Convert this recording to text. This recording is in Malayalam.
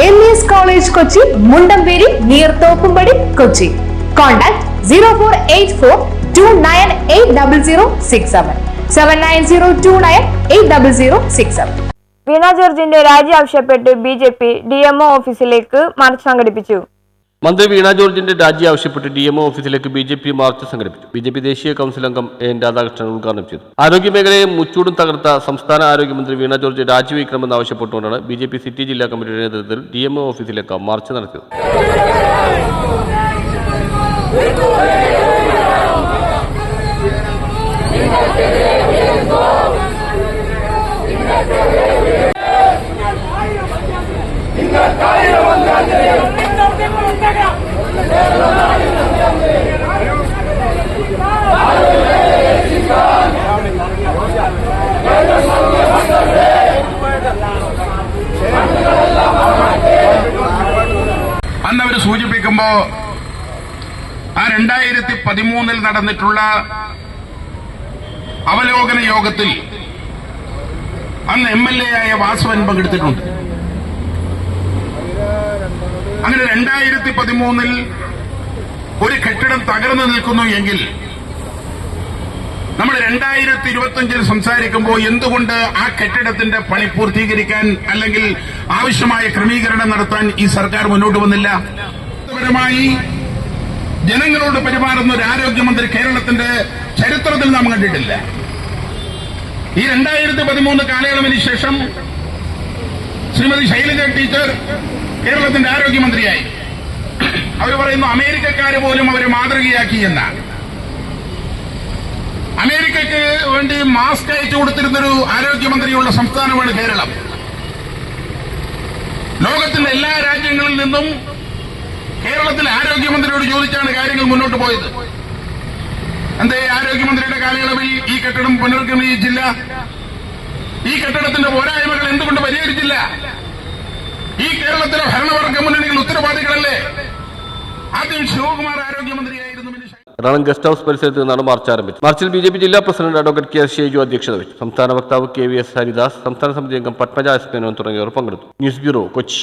MES College Kochi, Mundamberi, near Thoppumadi, Kochi. Contact 0484 298067 7902980067. വീണ ജോർജിന്റെ രാജി ആവശ്യപ്പെട്ട് BJP DMO ഓഫീസിലേക്ക് മാർച്ച് സംഘടിപ്പിച്ചു. മന്ത്രി വീണ ജോർജിന്റെ രാജി ആവശ്യപ്പെട്ട് DMO ഓഫീസിലേക്ക് BJP മാർച്ച് സംഘടിപ്പിച്ചു. BJP ദേശീയ കൗൺസിൽ അംഗം AN രാധാകൃഷ്ണൻ ഉദ്ഘാടനം ചെയ്തു. ആരോഗ്യമേഖലയെ മുച്ചൂടും തകർത്ത സംസ്ഥാന ആരോഗ്യമന്ത്രി വീണ ജോർജ് രാജിവെക്കണമെന്ന് ആവശ്യപ്പെട്ടുകൊണ്ടാണ് BJP സിറ്റി ജില്ലാ കമ്മിറ്റിയുടെ നേതൃത്വത്തിൽ DMO ഓഫീസിലേക്ക് മാർച്ച് നടത്തിയത്. അന്നവർ സൂചിപ്പിക്കുമ്പോ ആ 2013 നടന്നിട്ടുള്ള അവലോകന യോഗത്തിൽ അന്ന് MLA ആയ വാസവൻ പങ്കെടുത്തിട്ടുണ്ട്. അങ്ങനെ 2013 ഒരു കെട്ടിടം തകർന്നു നിൽക്കുന്നു എങ്കിൽ നമ്മൾ 2025 സംസാരിക്കുമ്പോൾ എന്തുകൊണ്ട് ആ കെട്ടിടത്തിന്റെ പണി പൂർത്തീകരിക്കാൻ അല്ലെങ്കിൽ ആവശ്യമായ ക്രമീകരണം നടത്താൻ ഈ സർക്കാർ മുന്നോട്ട് വന്നില്ല? പരമായി ജനങ്ങളോട് പെരുമാറുന്ന ഒരു ആരോഗ്യമന്ത്രി കേരളത്തിന്റെ ചരിത്രത്തിൽ നാം കണ്ടിട്ടില്ല. ഈ 2013 കാലയളവിന് ശേഷം ശ്രീമതി ശൈലജ ടീച്ചർ കേരളത്തിന്റെ ആരോഗ്യമന്ത്രിയായി. അവർ പറയുന്നു അമേരിക്കക്കാര് പോലും അവരെ മാതൃകയാക്കി എന്നാണ്. അമേരിക്കയ്ക്ക് വേണ്ടി മാസ്ക് അയച്ചു കൊടുത്തിരുന്നൊരു ആരോഗ്യമന്ത്രിയുള്ള സംസ്ഥാനമാണ് കേരളം. ലോകത്തിന്റെ എല്ലാ രാജ്യങ്ങളിൽ നിന്നും കേരളത്തിലെ ആരോഗ്യമന്ത്രിയോട് ചോദിച്ചാണ് കാര്യങ്ങൾ മുന്നോട്ട് പോയത്. എന്തേ ആരോഗ്യമന്ത്രിയുടെ കാലയളവിൽ ഈ കെട്ടിടം പുനർക്രമീകരിച്ചില്ല? ഈ കെട്ടിടത്തിന്റെ പോരായ്മകൾ എന്തുകൊണ്ട് പരിഹരിച്ചില്ല? ഈ കേരളത്തിലെ ഭരണവർഗ മുന്നണികൾ ഉത്തരവാദികളല്ലേ? ആദ്യം ശിവകുമാർ ആരോഗ്യമന്ത്രിയായിരുന്നു. എറണാകുളം ഗസ്റ്റ് ഹൌസ് പരിസരത്ത് നിന്നാണ് മാർച്ച് ആരംഭിച്ചത്. മാർച്ചിൽ BJP ജില്ലാ പ്രസിഡന്റ് അഡ്വക്കേറ്റ് KR ഷേജു അധ്യക്ഷത വഹിച്ചു. സംസ്ഥാന വക്താവ് KVS ഹരിദാസ്, സംസ്ഥാന സമിതി അംഗം പത്മജ എസ് മേനോൻ തുടങ്ങിയവർ പങ്കെടുത്തു. News bureau, Kochi.